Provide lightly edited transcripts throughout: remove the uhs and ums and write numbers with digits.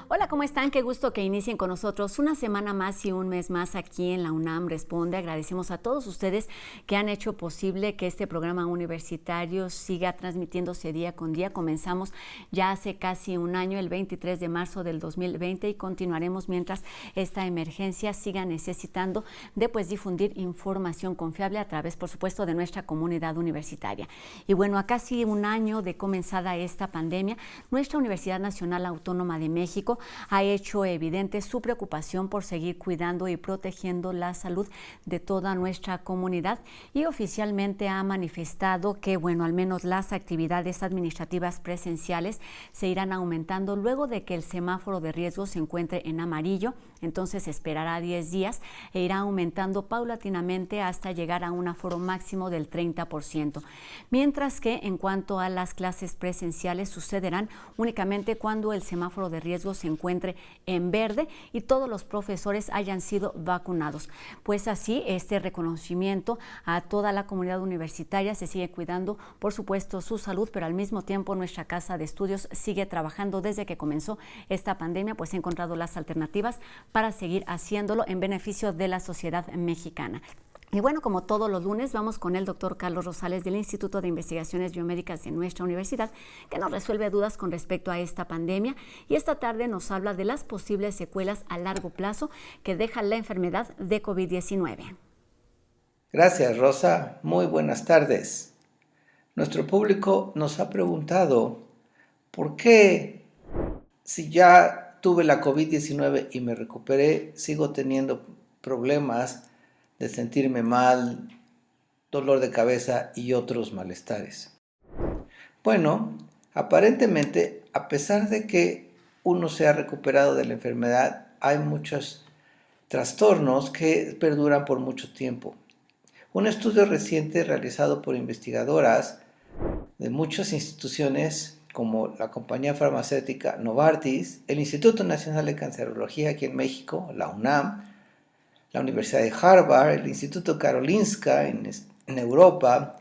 Hola, ¿cómo están? Qué gusto que inicien con nosotros una semana más y un mes más aquí en la UNAM Responde. Agradecemos a todos ustedes que han hecho posible que este programa universitario siga transmitiéndose día con día. Comenzamos ya hace casi un año, el 23 de marzo del 2020, y continuaremos mientras esta emergencia siga necesitando de difundir información confiable a través, por supuesto, de nuestra comunidad universitaria. Y bueno, a casi un año de comenzada esta pandemia, nuestra Universidad Nacional Autónoma de México ha hecho evidente su preocupación por seguir cuidando y protegiendo la salud de toda nuestra comunidad, y oficialmente ha manifestado que, al menos las actividades administrativas presenciales se irán aumentando luego de que el semáforo de riesgo se encuentre en amarillo. Entonces esperará 10 días e irá aumentando paulatinamente hasta llegar a un aforo máximo del 30%. Mientras que en cuanto a las clases presenciales, sucederán únicamente cuando el semáforo de riesgo se encuentre en verde y todos los profesores hayan sido vacunados. Pues así, este reconocimiento a toda la comunidad universitaria. Se sigue cuidando, por supuesto, su salud, pero al mismo tiempo nuestra casa de estudios sigue trabajando desde que comenzó esta pandemia, pues ha encontrado las alternativas para seguir haciéndolo en beneficio de la sociedad mexicana. Y bueno, como todos los lunes, vamos con el doctor Carlos Rosales del Instituto de Investigaciones Biomédicas de nuestra universidad, que nos resuelve dudas con respecto a esta pandemia, y esta tarde nos habla de las posibles secuelas a largo plazo que deja la enfermedad de COVID-19. Gracias, Rosa. Muy buenas tardes. Nuestro público nos ha preguntado por qué, si ya tuve la COVID-19 y me recuperé, sigo teniendo problemas de sentirme mal, dolor de cabeza y otros malestares. Bueno, aparentemente, a pesar de que uno se ha recuperado de la enfermedad, hay muchos trastornos que perduran por mucho tiempo. Un estudio reciente realizado por investigadoras de muchas instituciones como la compañía farmacéutica Novartis, el Instituto Nacional de Cancerología aquí en México, la UNAM, la Universidad de Harvard, el Instituto Karolinska en Europa,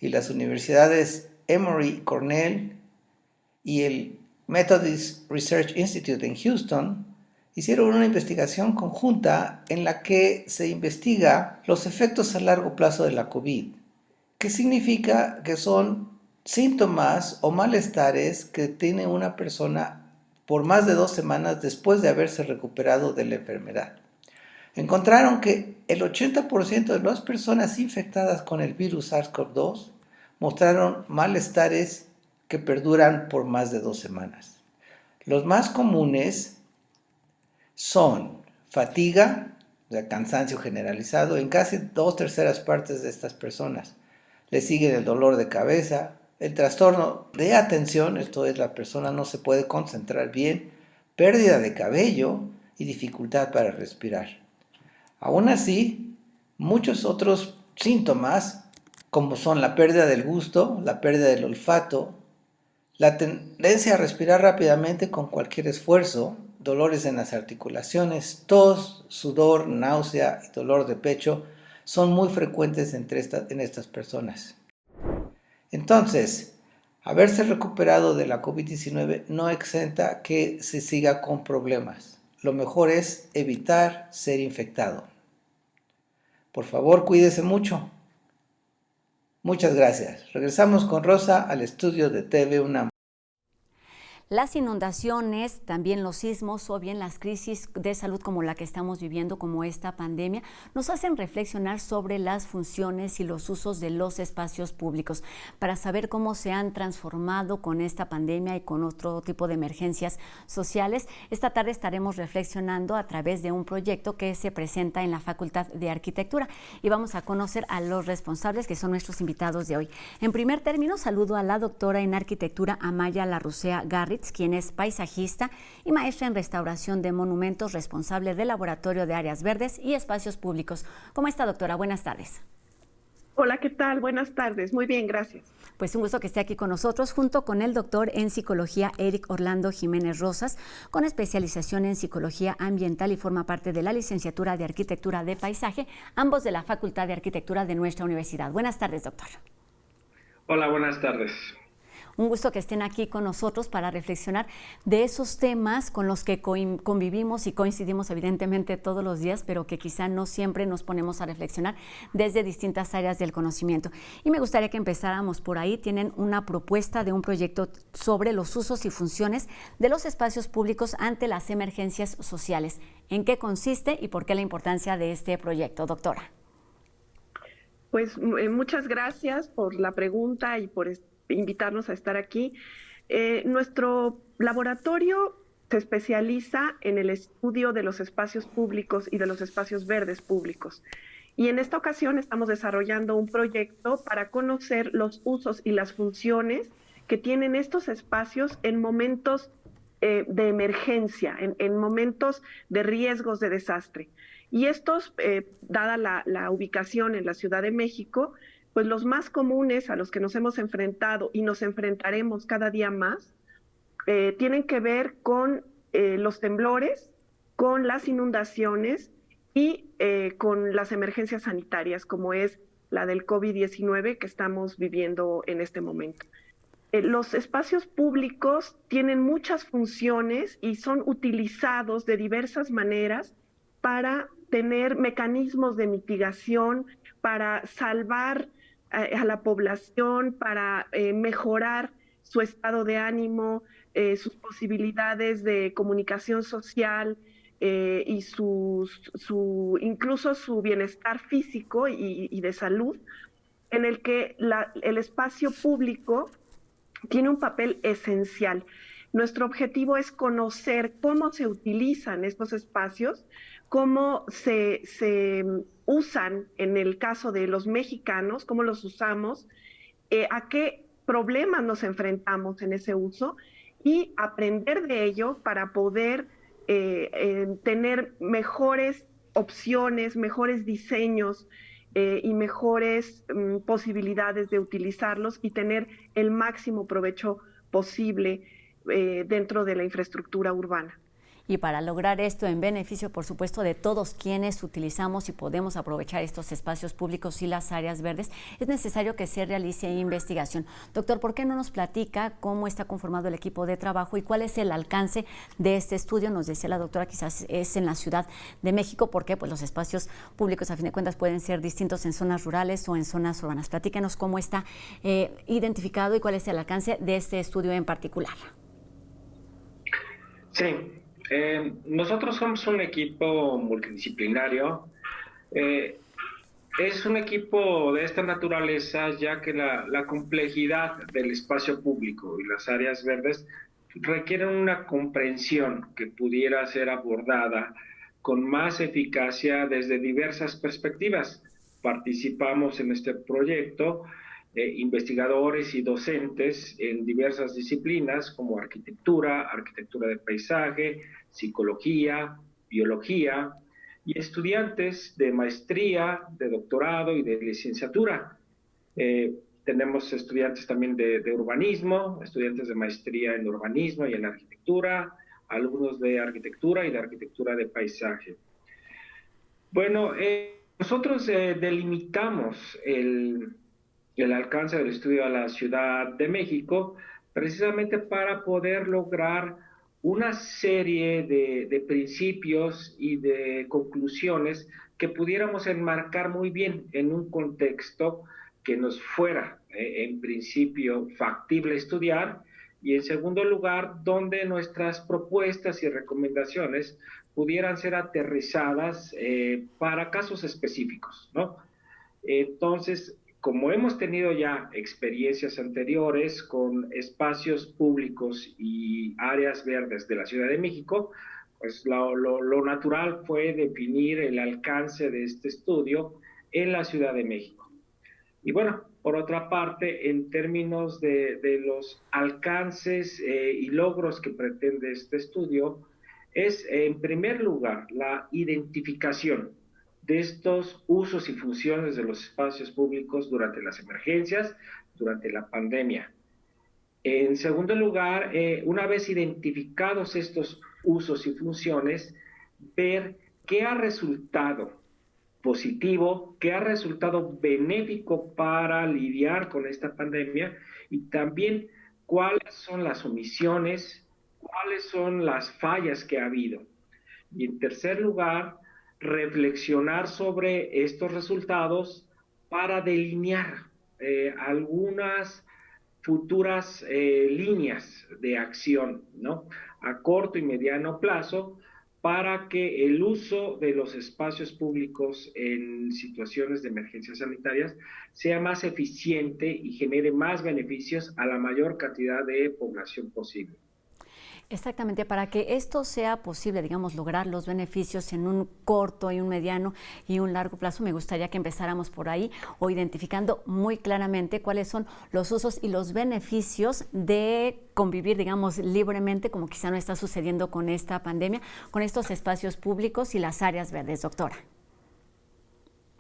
y las universidades Emory, Cornell y el Methodist Research Institute en Houston, hicieron una investigación conjunta en la que se investiga los efectos a largo plazo de la COVID, que significa que son síntomas o malestares que tiene una persona por más de 2 semanas después de haberse recuperado de la enfermedad. Encontraron que el 80% de las personas infectadas con el virus SARS-CoV-2 mostraron malestares que perduran por más de 2 semanas. Los más comunes son fatiga, o sea, cansancio generalizado en casi 2/3 partes de estas personas. Le siguen el dolor de cabeza, el trastorno de atención, esto es, la persona no se puede concentrar bien, pérdida de cabello y dificultad para respirar. Aún así, muchos otros síntomas, como son la pérdida del gusto, la pérdida del olfato, la tendencia a respirar rápidamente con cualquier esfuerzo, dolores en las articulaciones, tos, sudor, náusea y dolor de pecho, son muy frecuentes en estas personas. Entonces, haberse recuperado de la COVID-19 no exenta que se siga con problemas. Lo mejor es evitar ser infectado. Por favor, cuídese mucho. Muchas gracias. Regresamos con Rosa al estudio de TV UNAM. Las inundaciones, también los sismos o bien las crisis de salud como la que estamos viviendo, como esta pandemia, nos hacen reflexionar sobre las funciones y los usos de los espacios públicos. Para saber cómo se han transformado con esta pandemia y con otro tipo de emergencias sociales, esta tarde estaremos reflexionando a través de un proyecto que se presenta en la Facultad de Arquitectura, y vamos a conocer a los responsables, que son nuestros invitados de hoy. En primer término, saludo a la doctora en Arquitectura Amaya Larrucea Garritz, quien es paisajista y maestra en restauración de monumentos, responsable del Laboratorio de Áreas Verdes y Espacios Públicos. ¿Cómo está, doctora? Buenas tardes. Hola, ¿qué tal? Buenas tardes. Muy bien, gracias. Pues un gusto que esté aquí con nosotros, junto con el doctor en psicología Eric Orlando Jiménez Rosas, con especialización en psicología ambiental y forma parte de la licenciatura de arquitectura de paisaje, ambos de la Facultad de Arquitectura de nuestra universidad. Buenas tardes, doctor. Hola, buenas tardes. Un gusto que estén aquí con nosotros para reflexionar de esos temas con los que convivimos y coincidimos evidentemente todos los días, pero que quizá no siempre nos ponemos a reflexionar desde distintas áreas del conocimiento. Y me gustaría que empezáramos por ahí. Tienen una propuesta de un proyecto sobre los usos y funciones de los espacios públicos ante las emergencias sociales. ¿En qué consiste y por qué la importancia de este proyecto, doctora? Pues muchas gracias por la pregunta y por invitarnos a estar aquí. Nuestro laboratorio se especializa en el estudio de los espacios públicos y de los espacios verdes públicos. Y en esta ocasión estamos desarrollando un proyecto para conocer los usos y las funciones que tienen estos espacios en momentos de emergencia, en momentos de riesgos de desastre. Y estos, dada la ubicación en la Ciudad de México, pues los más comunes a los que nos hemos enfrentado y nos enfrentaremos cada día más, tienen que ver con los temblores, con las inundaciones y con las emergencias sanitarias, como es la del COVID-19 que estamos viviendo en este momento. Los espacios públicos tienen muchas funciones y son utilizados de diversas maneras para tener mecanismos de mitigación, para salvar a la población, para mejorar su estado de ánimo, sus posibilidades de comunicación social y incluso su bienestar físico y de salud, en el que el espacio público tiene un papel esencial. Nuestro objetivo es conocer cómo se utilizan estos espacios, cómo se usan en el caso de los mexicanos, cómo los usamos, a qué problemas nos enfrentamos en ese uso y aprender de ello para poder tener mejores opciones, mejores diseños y mejores posibilidades de utilizarlos y tener el máximo provecho posible dentro de la infraestructura urbana. Y para lograr esto en beneficio, por supuesto, de todos quienes utilizamos y podemos aprovechar estos espacios públicos y las áreas verdes, es necesario que se realice investigación. Doctor, ¿por qué no nos platica cómo está conformado el equipo de trabajo y cuál es el alcance de este estudio? Nos decía la doctora, quizás es en la Ciudad de México, porque pues, los espacios públicos, a fin de cuentas, pueden ser distintos en zonas rurales o en zonas urbanas. Platícanos cómo está identificado y cuál es el alcance de este estudio en particular. Sí. Nosotros somos un equipo multidisciplinario. Es un equipo de esta naturaleza, ya que la complejidad del espacio público y las áreas verdes requieren una comprensión que pudiera ser abordada con más eficacia desde diversas perspectivas. Participamos en este proyecto investigadores y docentes en diversas disciplinas como arquitectura de paisaje, psicología, biología, y estudiantes de maestría, de doctorado y de licenciatura. Tenemos estudiantes también de urbanismo, estudiantes de maestría en urbanismo y en arquitectura, alumnos de arquitectura y de arquitectura de paisaje. Bueno, nosotros delimitamos el alcance del estudio a la Ciudad de México, precisamente para poder lograr una serie de principios y de conclusiones que pudiéramos enmarcar muy bien en un contexto que nos fuera, en principio, factible estudiar, y en segundo lugar, donde nuestras propuestas y recomendaciones pudieran ser aterrizadas para casos específicos, ¿no? Entonces, como hemos tenido ya experiencias anteriores con espacios públicos y áreas verdes de la Ciudad de México, pues lo natural fue definir el alcance de este estudio en la Ciudad de México. Y bueno, por otra parte, en términos de los alcances y logros que pretende este estudio, es en primer lugar la identificación de estos usos y funciones de los espacios públicos durante las emergencias, durante la pandemia. En segundo lugar, una vez identificados estos usos y funciones, ver qué ha resultado positivo, qué ha resultado benéfico para lidiar con esta pandemia y también cuáles son las omisiones, cuáles son las fallas que ha habido. Y en tercer lugar, reflexionar sobre estos resultados para delinear algunas futuras líneas de acción, ¿no? A corto y mediano plazo, para que el uso de los espacios públicos en situaciones de emergencias sanitarias sea más eficiente y genere más beneficios a la mayor cantidad de población posible. Exactamente, para que esto sea posible, digamos, lograr los beneficios en un corto y un mediano y un largo plazo, me gustaría que empezáramos por ahí o identificando muy claramente cuáles son los usos y los beneficios de convivir, digamos, libremente, como quizá no está sucediendo con esta pandemia, con estos espacios públicos y las áreas verdes, doctora.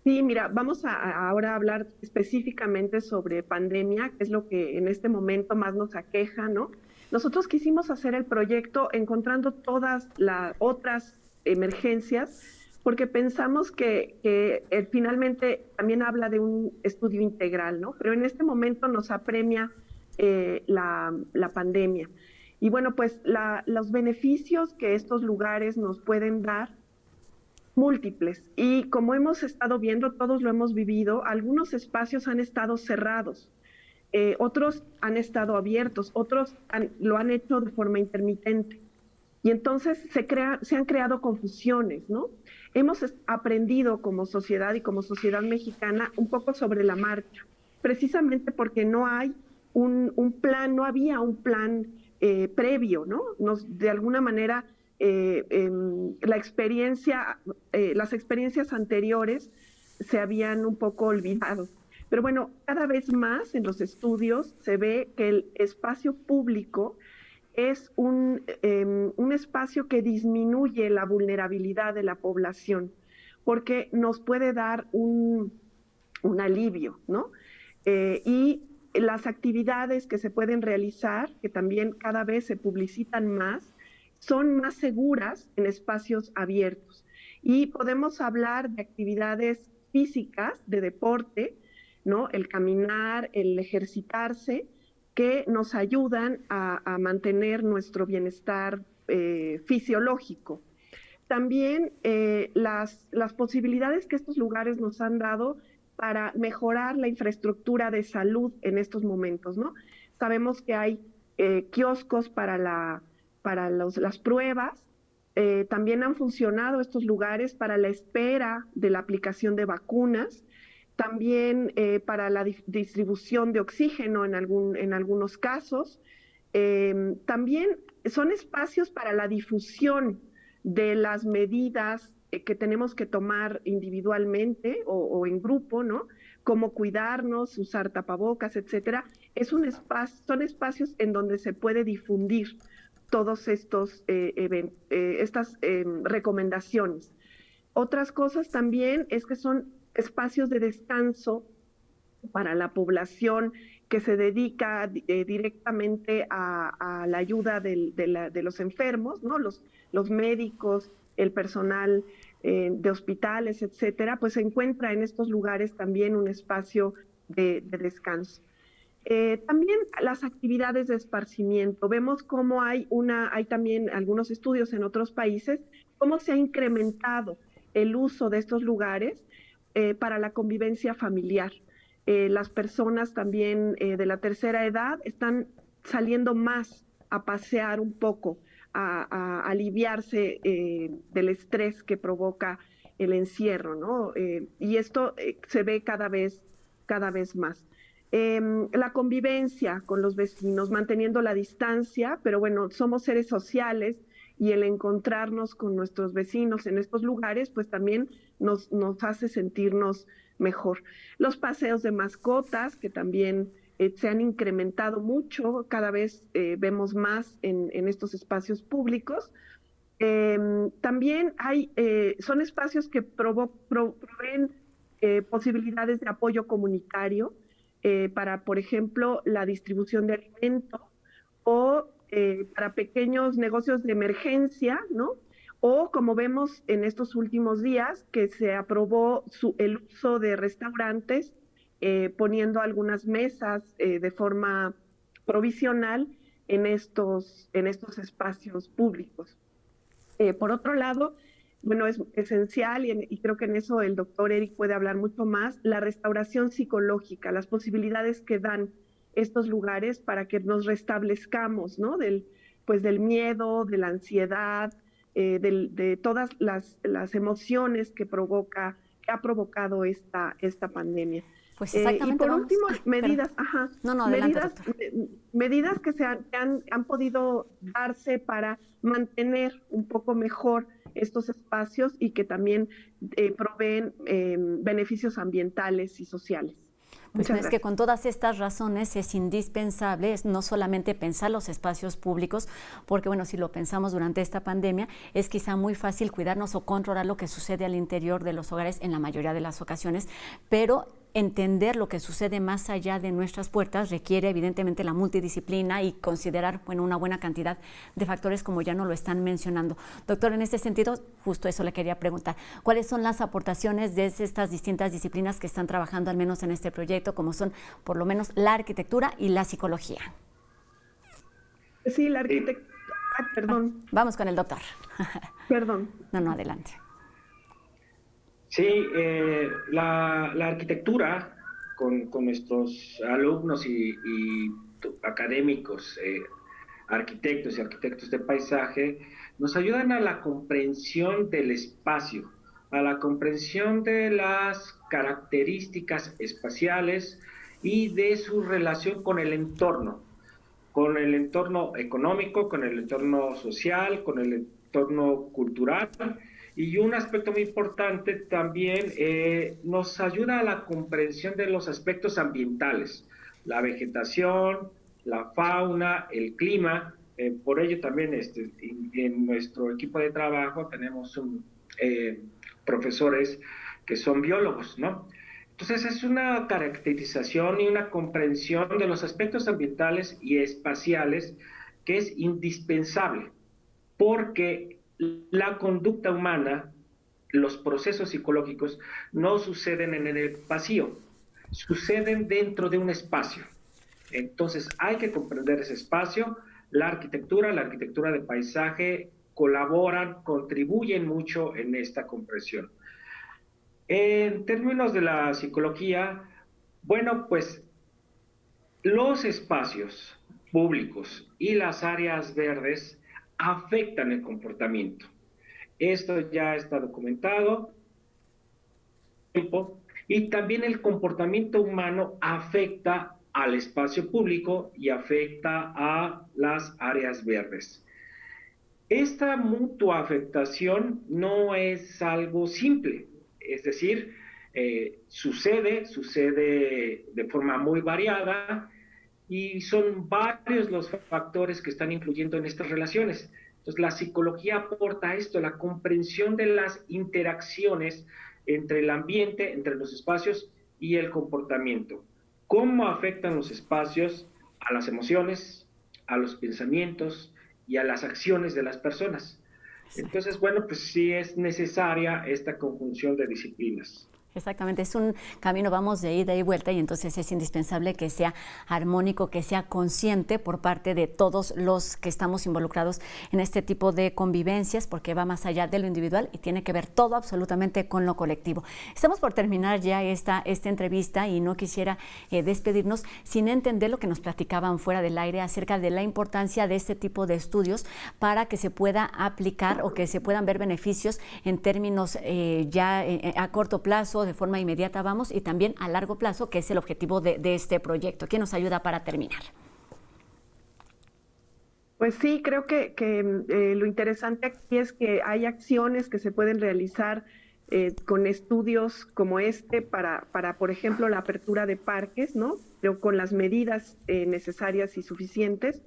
Sí, mira, vamos ahora a hablar específicamente sobre pandemia, que es lo que en este momento más nos aqueja, ¿no? Nosotros quisimos hacer el proyecto encontrando todas las otras emergencias, porque pensamos que finalmente también habla de un estudio integral, ¿no? Pero en este momento nos apremia la pandemia. Y bueno, pues los beneficios que estos lugares nos pueden dar, múltiples. Y como hemos estado viendo, todos lo hemos vivido, algunos espacios han estado cerrados. Otros han estado abiertos, otros lo han hecho de forma intermitente. Y entonces se han creado confusiones, ¿no? Hemos aprendido como sociedad y como sociedad mexicana un poco sobre la marcha, precisamente porque no hay un plan, no había un plan previo, ¿no? De alguna manera, las experiencias anteriores se habían un poco olvidado. Pero bueno, cada vez más en los estudios se ve que el espacio público es un espacio que disminuye la vulnerabilidad de la población, porque nos puede dar un alivio, ¿no? Y las actividades que se pueden realizar, que también cada vez se publicitan más, son más seguras en espacios abiertos. Y podemos hablar de actividades físicas, de deporte, ¿no? El caminar, el ejercitarse, que nos ayudan a mantener nuestro bienestar fisiológico. También las posibilidades que estos lugares nos han dado para mejorar la infraestructura de salud en estos momentos, ¿no? Sabemos que hay kioscos para las pruebas, también han funcionado estos lugares para la espera de la aplicación de vacunas, también para la distribución de oxígeno en algunos casos. También son espacios para la difusión de las medidas que tenemos que tomar individualmente o en grupo, ¿no? Cómo cuidarnos, usar tapabocas, etcétera. Son espacios en donde se puede difundir todos estas recomendaciones. Otras cosas también es que son espacios de descanso para la población que se dedica directamente a la ayuda de los enfermos, ¿no? Los médicos, el personal de hospitales, etcétera, pues se encuentra en estos lugares también un espacio de descanso. También las actividades de esparcimiento. Vemos cómo hay también algunos estudios en otros países, cómo se ha incrementado el uso de estos lugares para la convivencia familiar. Las personas también de la tercera edad están saliendo más a pasear un poco, a aliviarse del estrés que provoca el encierro, ¿no? Y esto se ve cada vez más. La convivencia con los vecinos, manteniendo la distancia, pero bueno, somos seres sociales y el encontrarnos con nuestros vecinos en estos lugares, pues también nos hace sentirnos mejor. Los paseos de mascotas, que también se han incrementado mucho, cada vez vemos más en estos espacios públicos. También son espacios que proveen posibilidades de apoyo comunitario para, por ejemplo, la distribución de alimentos o para pequeños negocios de emergencia, ¿no? O como vemos en estos últimos días, que se aprobó el uso de restaurantes, poniendo algunas mesas de forma provisional en estos espacios públicos. Por otro lado, bueno, es esencial y creo que en eso el doctor Eric puede hablar mucho más, la restauración psicológica, las posibilidades que dan estos lugares para que nos restablezcamos, ¿no? Del miedo, de la ansiedad, de todas las emociones que ha provocado esta pandemia. Pues exactamente. Y por último, medidas, adelante, doctor. Medidas que han podido darse para mantener un poco mejor estos espacios y que también proveen beneficios ambientales y sociales. Pues es que con todas estas razones es indispensable no solamente pensar los espacios públicos, porque bueno, si lo pensamos durante esta pandemia, es quizá muy fácil cuidarnos o controlar lo que sucede al interior de los hogares en la mayoría de las ocasiones, pero entender lo que sucede más allá de nuestras puertas requiere evidentemente la multidisciplina y considerar una buena cantidad de factores como ya nos lo están mencionando. Doctor, en este sentido, justo eso le quería preguntar. ¿Cuáles son las aportaciones de estas distintas disciplinas que están trabajando al menos en este proyecto, como son por lo menos la arquitectura y la psicología? Sí, la arquitectura. Perdón. Vamos con el doctor. Perdón. No, adelante. Sí, la arquitectura con nuestros alumnos y académicos, arquitectos y arquitectos de paisaje, nos ayudan a la comprensión del espacio, a la comprensión de las características espaciales y de su relación con el entorno económico, con el entorno social, con el entorno cultural. Y un aspecto muy importante también nos ayuda a la comprensión de los aspectos ambientales, la vegetación, la fauna, el clima. Por ello también en nuestro equipo de trabajo tenemos profesores que son biólogos, ¿no? Entonces es una caracterización y una comprensión de los aspectos ambientales y espaciales que es indispensable, porque la conducta humana, los procesos psicológicos, no suceden en el vacío, suceden dentro de un espacio. Entonces hay que comprender ese espacio. La arquitectura de paisaje colaboran, contribuyen mucho en esta comprensión. En términos de la psicología, bueno, pues los espacios públicos y las áreas verdes afectan el comportamiento. Esto ya está documentado. Y también el comportamiento humano afecta al espacio público y afecta a las áreas verdes. Esta mutua afectación no es algo simple, es decir, sucede de forma muy variada, y son varios los factores que están influyendo en estas relaciones. Entonces, la psicología aporta esto, la comprensión de las interacciones entre el ambiente, entre los espacios y el comportamiento. ¿Cómo afectan los espacios a las emociones, a los pensamientos y a las acciones de las personas? Entonces, bueno, pues sí es necesaria esta conjunción de disciplinas. Exactamente, es un camino, vamos, de ida y vuelta, y entonces es indispensable que sea armónico, que sea consciente por parte de todos los que estamos involucrados en este tipo de convivencias, porque va más allá de lo individual y tiene que ver todo absolutamente con lo colectivo. Estamos por terminar ya esta entrevista y no quisiera despedirnos sin entender lo que nos platicaban fuera del aire acerca de la importancia de este tipo de estudios para que se pueda aplicar o que se puedan ver beneficios en términos a corto plazo, de forma inmediata, vamos, y también a largo plazo, que es el objetivo de este proyecto. ¿Quién nos ayuda para terminar? Pues sí, creo que lo interesante aquí es que hay acciones que se pueden realizar con estudios como para, por ejemplo, la apertura de parques, ¿no? Pero con las medidas necesarias y suficientes.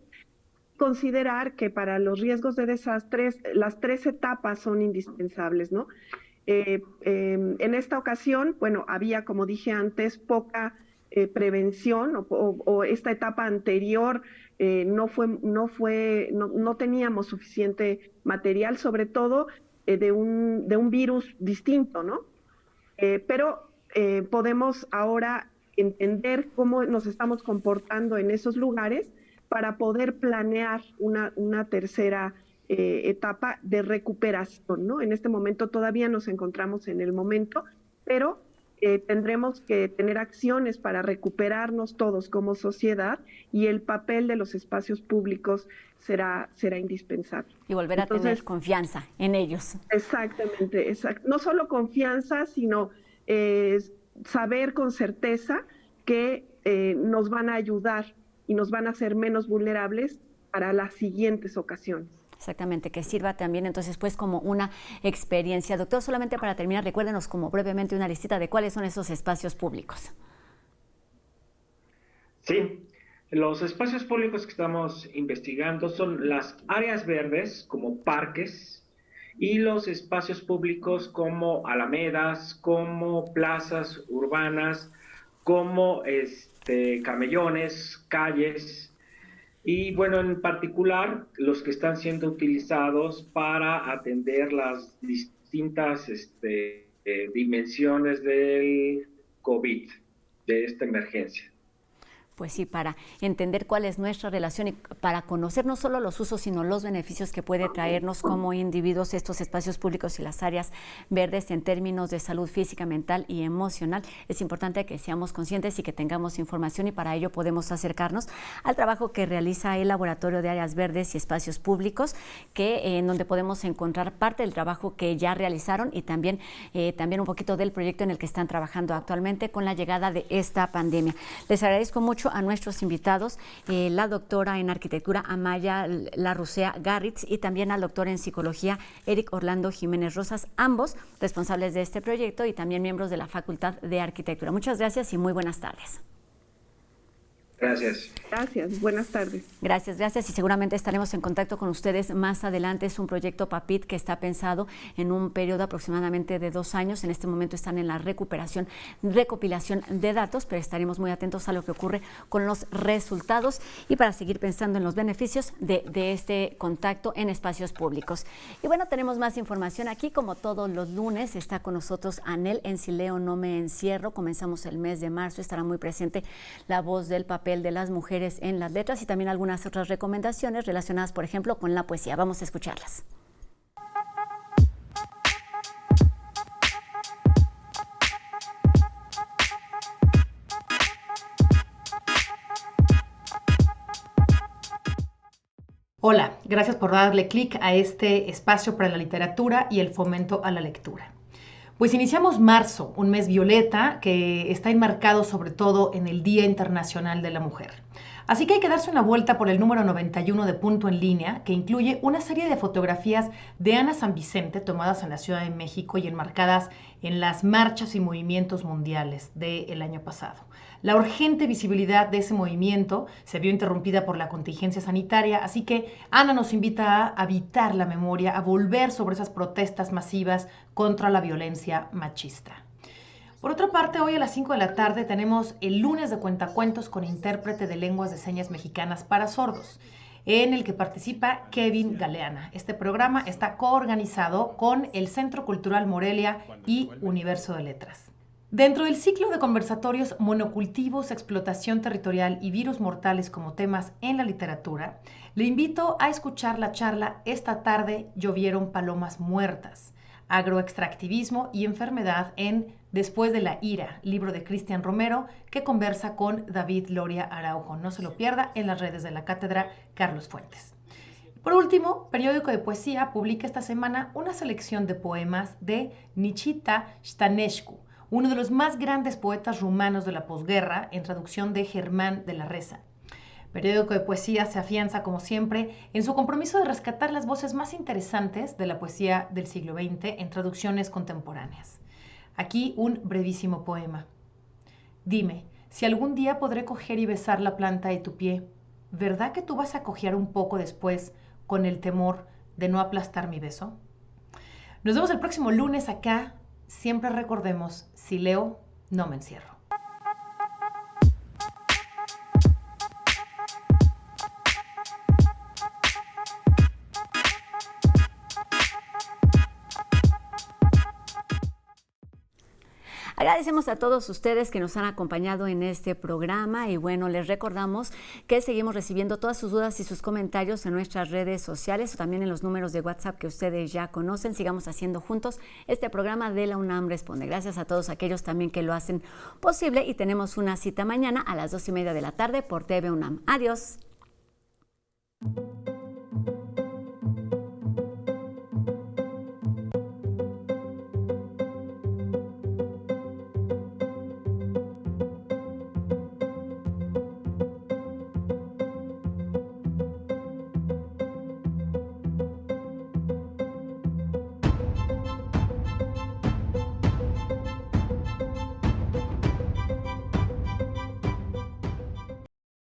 considerar que para los riesgos de desastres las 3 etapas son indispensables, ¿no? En esta ocasión, bueno, había, como dije antes, poca prevención o esta etapa anterior no teníamos suficiente material, sobre todo de un virus distinto, ¿no? Pero podemos ahora entender cómo nos estamos comportando en esos lugares para poder planear una tercera etapa de recuperación, ¿no? En este momento todavía nos encontramos en el momento, pero tendremos que tener acciones para recuperarnos todos como sociedad y el papel de los espacios públicos será indispensable. Y volver a tener confianza en ellos. Exactamente. No solo confianza, sino saber con certeza que nos van a ayudar y nos van a hacer menos vulnerables para las siguientes ocasiones. Exactamente, que sirva también entonces pues como una experiencia. Doctor, solamente para terminar, recuérdenos como brevemente una listita de cuáles son esos espacios públicos. Sí, los espacios públicos que estamos investigando son las áreas verdes como parques y los espacios públicos como alamedas, como plazas urbanas, como camellones, calles. Y bueno, en particular, los que están siendo utilizados para atender las distintas dimensiones del COVID, de esta emergencia. Pues sí, para entender cuál es nuestra relación y para conocer no solo los usos, sino los beneficios que puede traernos como individuos estos espacios públicos y las áreas verdes en términos de salud física, mental y emocional. Es importante que seamos conscientes y que tengamos información y para ello podemos acercarnos al trabajo que realiza el Laboratorio de Áreas Verdes y Espacios Públicos, en donde podemos encontrar parte del trabajo que ya realizaron y también un poquito del proyecto en el que están trabajando actualmente con la llegada de esta pandemia. Les agradezco mucho a nuestros invitados, la doctora en arquitectura Amaya Larrucea Garritz y también al doctor en psicología Eric Orlando Jiménez Rosas, ambos responsables de este proyecto y también miembros de la Facultad de Arquitectura. Muchas gracias y muy buenas tardes. Gracias. Gracias, buenas tardes. Gracias y seguramente estaremos en contacto con ustedes más adelante. Es un proyecto PAPIT que está pensado en un periodo aproximadamente de 2 años. En este momento están en la recopilación de datos, pero estaremos muy atentos a lo que ocurre con los resultados y para seguir pensando en los beneficios de este contacto en espacios públicos. Y bueno, tenemos más información aquí, como todos los lunes. Está con nosotros Anel Encileo No Me Encierro. Comenzamos el mes de marzo, estará muy presente la voz del papel de las mujeres en las letras y también algunas otras recomendaciones relacionadas, por ejemplo, con la poesía. Vamos a escucharlas. Hola, gracias por darle clic a este espacio para la literatura y el fomento a la lectura. Pues iniciamos marzo, un mes violeta que está enmarcado sobre todo en el Día Internacional de la Mujer. Así que hay que darse una vuelta por el número 91 de Punto en Línea, que incluye una serie de fotografías de Ana San Vicente tomadas en la Ciudad de México y enmarcadas en las marchas y movimientos mundiales del año pasado. La urgente visibilidad de ese movimiento se vio interrumpida por la contingencia sanitaria, así que Ana nos invita a habitar la memoria, a volver sobre esas protestas masivas contra la violencia machista. Por otra parte, hoy a las 5 de la tarde tenemos el lunes de cuentacuentos con intérprete de lenguas de señas mexicanas para sordos, en el que participa Kevin Galeana. Este programa está coorganizado con el Centro Cultural Morelia y Universo de Letras. Dentro del ciclo de conversatorios Monocultivos, Explotación Territorial y Virus Mortales como temas en la literatura, le invito a escuchar la charla Esta tarde llovieron palomas muertas, agroextractivismo y enfermedad en Después de la ira, libro de Cristian Romero, que conversa con David Loria Araujo. No se lo pierda en las redes de la Cátedra Carlos Fuentes. Por último, Periódico de Poesía publica esta semana una selección de poemas de Nichita Stănescu, uno de los más grandes poetas rumanos de la posguerra, en traducción de Germán de la Reza. Periódico de Poesía se afianza, como siempre, en su compromiso de rescatar las voces más interesantes de la poesía del siglo XX en traducciones contemporáneas. Aquí un brevísimo poema. Dime, si algún día podré coger y besar la planta de tu pie, ¿verdad que tú vas a cojear un poco después con el temor de no aplastar mi beso? Nos vemos el próximo lunes acá. Siempre recordemos, si leo, no me encierro. Agradecemos a todos ustedes que nos han acompañado en este programa y bueno, les recordamos que seguimos recibiendo todas sus dudas y sus comentarios en nuestras redes sociales o también en los números de WhatsApp que ustedes ya conocen. Sigamos haciendo juntos este programa de la UNAM Responde. Gracias a todos aquellos también que lo hacen posible y tenemos una cita mañana a las 2:30 de la tarde por TV UNAM. Adiós.